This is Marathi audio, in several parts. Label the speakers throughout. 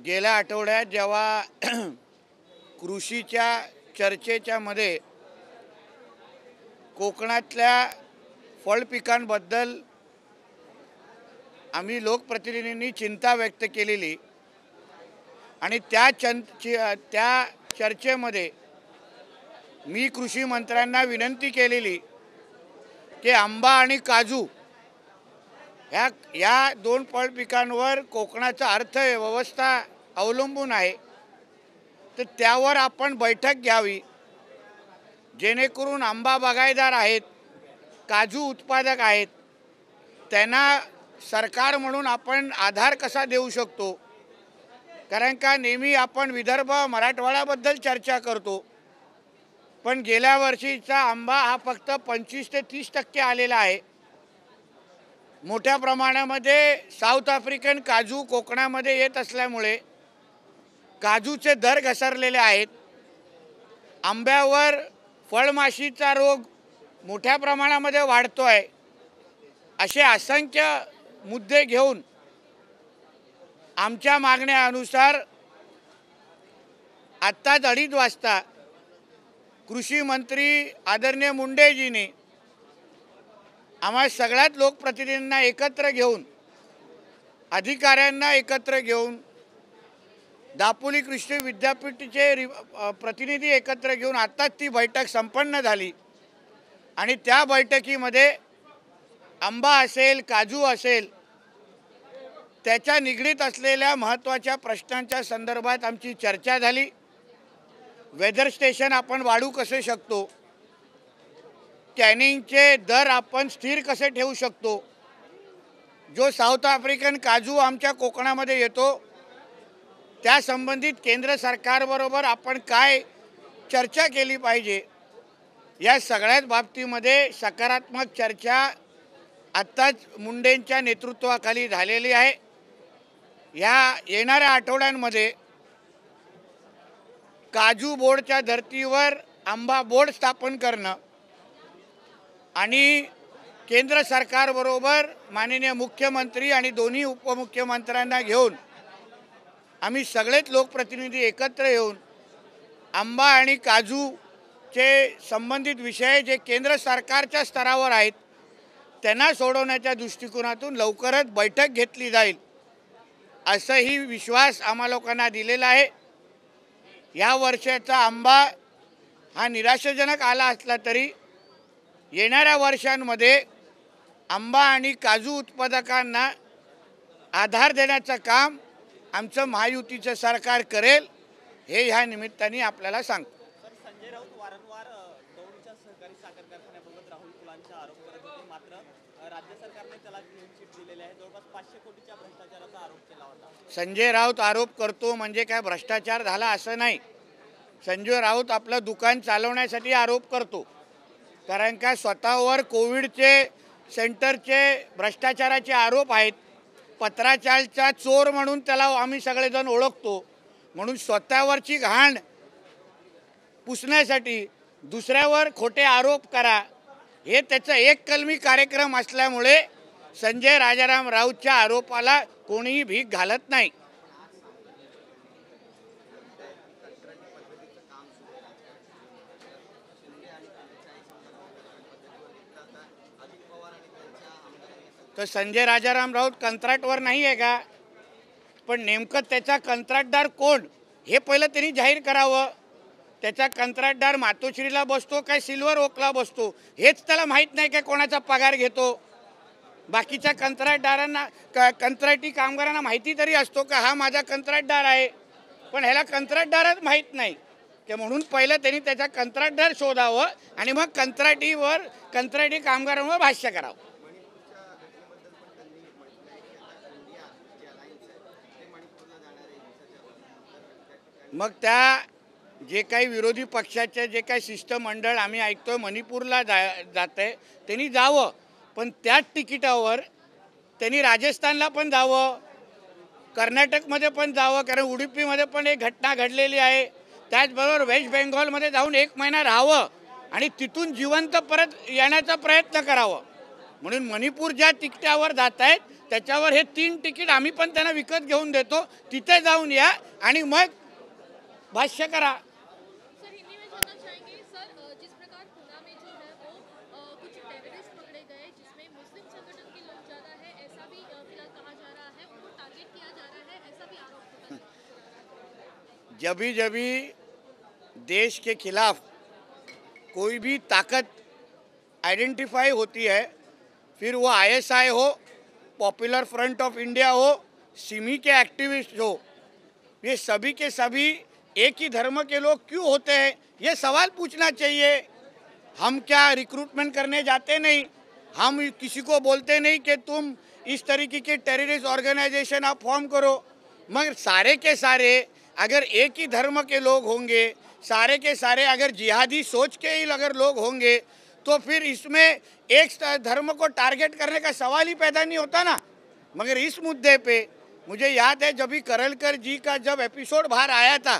Speaker 1: गेल्या आठवड्यात जेव्हा कृषीच्या चर्चेच्या मध्ये कोकणातल्या फळ पिकांबद्दल आम्ही लोकप्रतिनिधींनी चिंता व्यक्त केलेली आणि त्या चर्चेमध्ये मी कृषी मंत्र्यांना विनंती केलेली की आंबा आणि काजू या दोन फळ पिकांवर कोकणाचा अर्थव्यवस्था अवलंबून आहे, तर त्यावर आपण बैठक घ्यावी जेणेकरून आंबा बागायतदार आहेत, काजू उत्पादक आहेत, त्यांना सरकार म्हणून आपण आधार कसा देऊ शकतो। कारण का नेहमी आपण विदर्भ मराठवाड्याबद्दल चर्चा करतो, पण गेल्या वर्षीचा आंबा हा फक्त 25 ते 30% आलेला आहे। मोठ्या प्रमाणामध्ये साऊथ आफ्रिकन काजू कोकणामध्ये येत असल्यामुळे काजूचे दर घसरलेले आहेत। आंब्यावर फळमाशीचा रोग मोठ्या प्रमाणामध्ये वाढतोय। असे असंख्य मुद्दे घेऊन आमच्या मागण्यानुसार आत्ताच 2:30 वाजता कृषी मंत्री आदरणीय मुंडेजींनी आम्हा सगळ्यात लोकप्रतिनिधींना एकत्र घेऊन, अधिकाऱ्यांना एकत्र घेऊन, दापोली कृषी विद्यापीठाचे प्रतिनिधी एकत्र घेऊन आत्ताच ती बैठक संपन्न झाली आणि त्या बैठकीमध्ये आंबा असेल, काजू असेल, त्याच्या निगडीत असलेल्या महत्त्वाच्या प्रश्नांच्या संदर्भात आमची चर्चा झाली। वेदर स्टेशन आपण वाढवू कसे शकतो, कॅनिंगचे दर आपण स्थिर कसे ठेवू शकतो, जो साऊथ आफ्रिकन काजू आमच्या कोकणामध्ये येतो त्या संबंधित केंद्र सरकारबरोबर आपण काय चर्चा केली पाहिजे, या सगळ्याच बाबतीमध्ये सकारात्मक चर्चा आत्ताच मुंडेंच्या नेतृत्वाखाली झालेली आहे। या येणाऱ्या आठवड्यांमध्ये काजू बोर्डच्या धर्तीवर आंबा बोर्ड स्थापन करणं आणि केंद्र सरकारबरोबर माननीय मुख्यमंत्री आणि दोन्ही उपमुख्यमंत्र्यांना घेऊन आम्ही सगळेच लोकप्रतिनिधी एकत्र येऊन आंबा आणि काजूचे संबंधित विषय जे केंद्र सरकारच्या स्तरावर आहेत त्यांना सोडवण्याच्या दृष्टिकोनातून लवकरच बैठक घेतली जाईल, असाही विश्वास आम्हा लोकांना दिलेला आहे। या वर्षाचा आंबा हा निराशाजनक आला असला तरी येणाऱ्या वर्षांमध्ये आंबा आणि काजू उत्पादकांना आधार देण्याचं काम आमचं महायुतीचं सरकार करेल, हे ह्या निमित्ताने आपल्याला सांगतो।
Speaker 2: संजय राऊत वारंवार दौंडच्या सहकारी साखर कारखान्याबाबत राहुल कुलांचा आरोप करत होते, मात्र राज्य सरकारने त्याला क्लीन चिट दिलेली आहे। जवळपास 500 कोटीच्या भ्रष्टाचाराचा आरोप केला होता।
Speaker 1: संजय राऊत आरोप करतो म्हणजे काय भ्रष्टाचार झाला असं नाही। संजय राऊत आपलं दुकान चालवण्यासाठी आरोप करतो, कारण का स्वतःवर कोविडचे सेंटरचे भ्रष्टाचाराचे आरोप आहेत। पत्राचालचा चोर म्हणून त्याला आम्ही सगळेजण ओळखतो, म्हणून स्वतःवरची घाण पुसण्यासाठी दुसऱ्यावर खोटे आरोप करा, हे त्याचा एक कलमी कार्यक्रम असल्यामुळे संजय राजाराम राऊतच्या आरोपाला कोणीही भीक घालत नाही। तर संजय राजाराम राऊत कंत्राटवर नाही आहे का, पण नेमकं त्याचा कंत्राटदार कोण हे पहिलं त्यांनी जाहीर करावं। त्याचा कंत्राटदार मातोश्रीला बसतो काय सिल्वर ओकला बसतो हेच त्याला माहीत नाही काय कोणाचा पगार घेतो। बाकीच्या कंत्राटदारांना कंत्राटी कामगारांना माहिती तरी असतो का हा माझा कंत्राटदार आहे, पण ह्याला कंत्राटदारच माहीत नाही, ते म्हणून पहिलं त्यांनी त्याचा कंत्राटदार शोधावं आणि मग कंत्राटी कामगारांवर भाष्य करावं। मग त्या जे काही विरोधी पक्षाचे जे काही शिष्टमंडळ आम्ही ऐकतोय मणिपूरला जात आहे, त्यांनी जावं, पण त्याच तिकिटावर त्यांनी राजस्थानला पण जावं, कर्नाटकमध्ये पण जावं, कारण उडुपीमध्ये पण एक घटना घडलेली आहे। त्याचबरोबर वेस्ट बेंगॉलमध्ये जाऊन 1 महिना राहावं आणि तिथून जिवंत परत येण्याचा प्रयत्न करावा। म्हणून मणिपूर ज्या तिकिटावर जात आहेत त्याच्यावर हे 3 तिकीट आम्ही पण त्यांना विकत घेऊन देतो, तिथे जाऊन या आणि मग भाष्य करा.
Speaker 3: सर हिंदी में जानना चाहेंगे सर जिस प्रकार पूना में जो है वो कुछ टेररिस्ट पकड़े गए जिसमें मुस्लिम संगठन के लोग ज़्यादा है ऐसा भी फिलहाल कहा जा रहा है उनको टारगेट किया जा रहा है ऐसा भी आरोप होता है.
Speaker 1: जब भी देश के खिलाफ कोई भी ताकत आइडेंटिफाई होती है, फिर वो आईएसआई हो, पॉपुलर फ्रंट ऑफ इंडिया हो, सिमी के एक्टिविस्ट हो, ये सभी के सभी एक ही धर्म के लोग क्यों होते हैं, ये सवाल पूछना चाहिए. हम क्या रिक्रूटमेंट करने जाते नहीं, हम किसी को बोलते नहीं कि तुम इस तरीके के टेररिस्ट ऑर्गेनाइजेशन आप फॉर्म करो. मगर सारे के सारे अगर एक ही धर्म के लोग होंगे, सारे के सारे अगर जिहादी सोच के ही अगर लोग होंगे, तो फिर इसमें एक धर्म को टारगेट करने का सवाल ही पैदा नहीं होता ना. मगर इस मुद्दे पे मुझे याद है जब भी करलकर जी का जब एपिसोड बाहर आया था,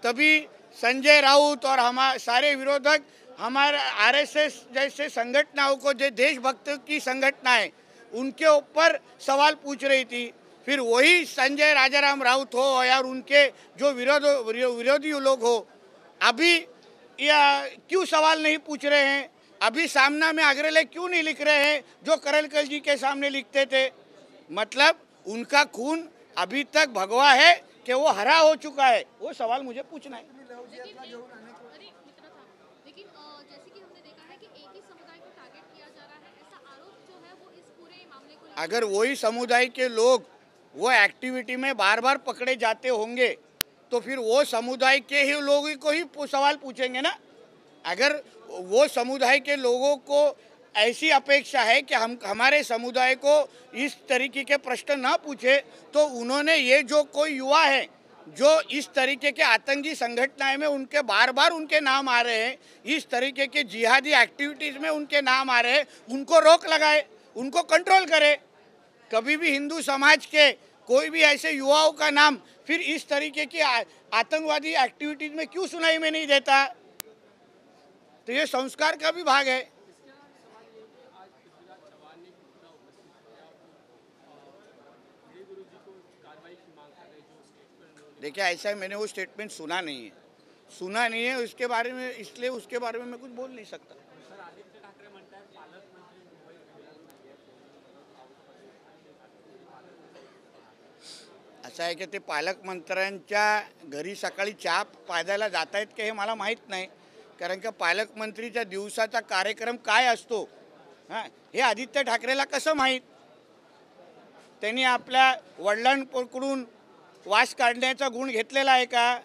Speaker 1: तभी संजय राउत और हमारे सारे विरोधक हमारे आरएसएस जैसे संगठनाओं को, जो देशभक्त की संगठनाएं, उनके ऊपर सवाल पूछ रही थी. फिर वही संजय राजाराम राउत हो या उनके जो विरोधी लोग हो, अभी या क्यों सवाल नहीं पूछ रहे हैं, अभी सामना में अग्रलेख क्यों नहीं लिख रहे हैं जो करलकर जी के सामने लिखते थे. मतलब उनका खून अभी तक भगवा है कि वो हरा हो चुका है, वो सवाल मुझे पूछना है.
Speaker 3: लेकिन जैसे कि हमने देखा है कि एक ही समुदाय को टारगेट किया जा रहा है ऐसा आरोप जो है वो इस पूरे मामले को
Speaker 1: अगर वही समुदाय के लोग वो एक्टिविटी में बार बार पकड़े जाते होंगे, तो फिर वो समुदाय के ही लोगों को ही सवाल पूछेंगे ना. अगर वो समुदाय के लोगों को ऐसी अपेक्षा है कि हम हमारे समुदाय को इस तरीके के प्रश्न ना पूछे, तो उन्होंने ये जो कोई युवा है जो इस तरीके के आतंकी संगठनाएं में उनके बार बार उनके नाम आ रहे हैं, इस तरीके के जिहादी एक्टिविटीज़ में उनके नाम आ रहे हैं, उनको रोक लगाए, उनको कंट्रोल करे. कभी भी हिंदू समाज के कोई भी ऐसे युवाओं का नाम फिर इस तरीके की आतंकवादी एक्टिविटीज़ में क्यों सुनाई में नहीं देता. तो ये संस्कार का भी भाग है. देखिए ऐसा है, मैंने वो स्टेटमेंट सुना नहीं है उसके बारे में, इसलिए उसके बारे में मैं कुछ बोल नहीं सकता. असं आहे की ते पालकमंत्र्यांच्या घरी सकाळी चहा पाजायला जात आहेत की हे मला माहीत नाही, कारण का पालकमंत्रीच्या दिवसाचा कार्यक्रम काय असतो हां हे आदित्य ठाकरेला कसं माहीत. त्यांनी आपल्या वडिलांकडून वास काढण्याचा गुण घेतलेला आहे का,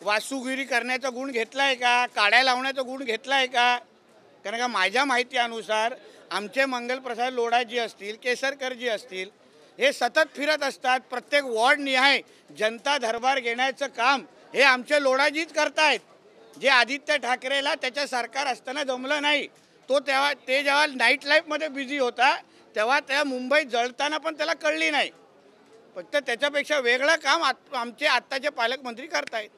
Speaker 1: वासुगिरी करण्याचा गुण घेतला आहे का, काड्या लावण्याचा गुण घेतला आहे का. कारण का माझ्या माहितीनुसार आमचे मंगलप्रसाद लोढाजी असतील, केसरकरजी असतील, हे सतत फिरत असतात. प्रत्येक वॉर्ड निहाय जनता दरबार घेण्याचं काम हे आमचे लोढाजीच करतायत. जे आदित्य ठाकरेला त्याच्या सरकार असताना जमलं नाही, तो तेव्हा ते जेव्हा नाईट लाईफमध्ये बिझी होता तेव्हा त्या मुंबईत जळताना पण त्याला कळली नाही. फक्त त्याच्यापेक्षा वेगळं काम आमचे आत्ताचे पालकमंत्री करतायत.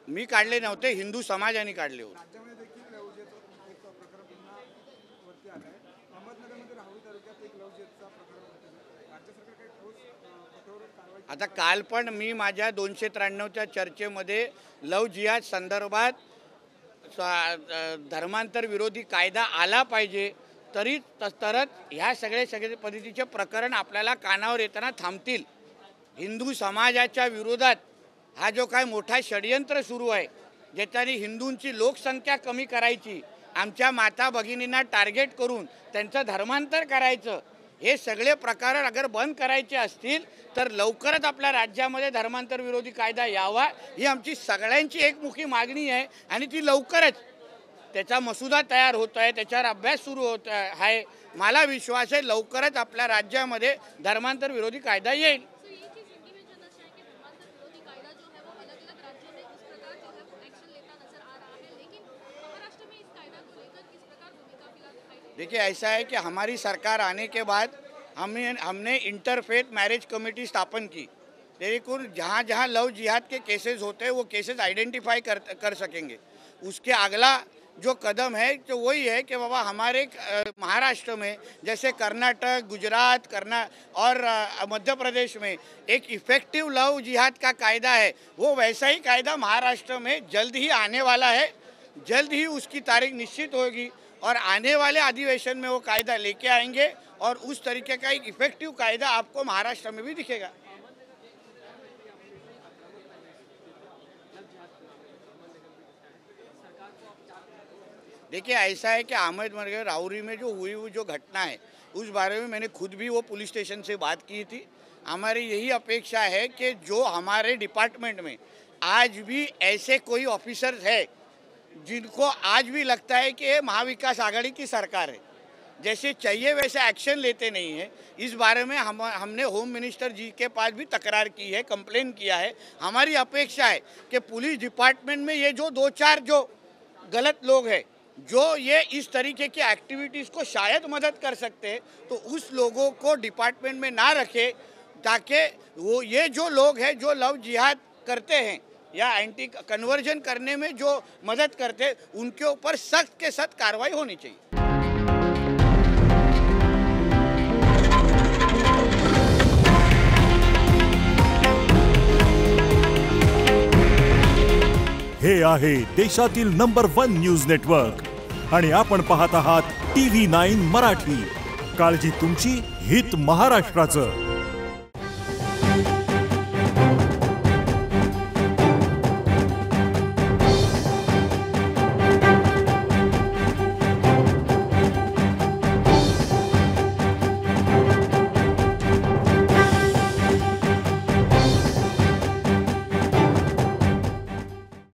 Speaker 1: मी काढले नव्हते, हिंदू समाजाने काढले होते. आता काल पण मी माझ्या 293च्या चर्चेमध्ये लव जिहाद संदर्भात धर्मांतर विरोधी कायदा आला पाहिजे, तरच ह्या सगळे पद्धतीचे प्रकरण आपल्याला कानावर येताना थांबतील. हिंदू समाजाच्या विरोधात हा जो काय मोठा षडयंत्र सुरू आहे, ज्याच्याने हिंदूंची लोकसंख्या कमी करायची, आमच्या माता भगिनींना टार्गेट करून त्यांचं धर्मांतर करायचं, हे सगळे प्रकार अगर बंद करायचे असतील तर लवकरच आपल्या राज्यामध्ये धर्मांतर विरोधी कायदा यावा, ही आमची सगळ्यांची एकमुखी मागणी आहे. आणि ती लवकरच त्याचा मसुदा तयार होत आहे, त्याच्यावर अभ्यास सुरू होत आहे. मला विश्वास आहे लवकरच आपल्या राज्यामध्ये धर्मांतर विरोधी कायदा येईल. देखिए ऐसा है कि हमारी सरकार आने के बाद हमने इंटरफेथ मैरिज कमेटी स्थापन की, लेकिन जहाँ जहाँ लव जिहाद के केसेस होते हैं वो केसेस आइडेंटिफाई कर सकेंगे. उसके अगला जो कदम है तो वही है कि बाबा हमारे महाराष्ट्र में जैसे कर्नाटक, गुजरात, और मध्य प्रदेश में एक इफ़ेक्टिव लव जिहाद का कायदा है, वो वैसा ही कायदा महाराष्ट्र में जल्द ही आने वाला है। जल्द ही उसकी तारीख निश्चित होगी और आने वाले अधिवेशन में वो कायदा लेके आएंगे और उस तरीके का एक इफ़ेक्टिव कायदा आपको महाराष्ट्र में भी दिखेगा। देखिए, ऐसा है कि अहमदनगर राउरी में जो हुई वो जो घटना है उस बारे में मैंने खुद भी वो पुलिस स्टेशन से बात की थी। हमारी यही अपेक्षा है कि जो हमारे डिपार्टमेंट में आज भी ऐसे कोई ऑफिसर्स है जिनको आज भी लगता है कि ये महाविकास आघाड़ी की सरकार है, जैसे चाहिए वैसे एक्शन लेते नहीं है। इस बारे में हमने होम मिनिस्टर जी के पास भी तकरार की है, कंप्लेन किया है। हमारी अपेक्षा है कि पुलिस डिपार्टमेंट में ये जो 2-4 जो गलत लोग हैं जो ये इस तरीके की एक्टिविटीज़ को शायद मदद कर सकते हैं तो उस लोगों को डिपार्टमेंट में ना रखे, ताकि वो ये जो लोग हैं जो लव जिहाद करते हैं या एंटी कन्वर्जन करने में जो मदद करते हैं उनके ऊपर सख्त के सख्त कार्रवाई होनी चाहिए।
Speaker 4: हे आहे देशातील नंबर 1 न्यूज नेटवर्क आणि आपण पाहत आहात TV9 मराठी। काळजी तुमची, हित महाराष्ट्राचं।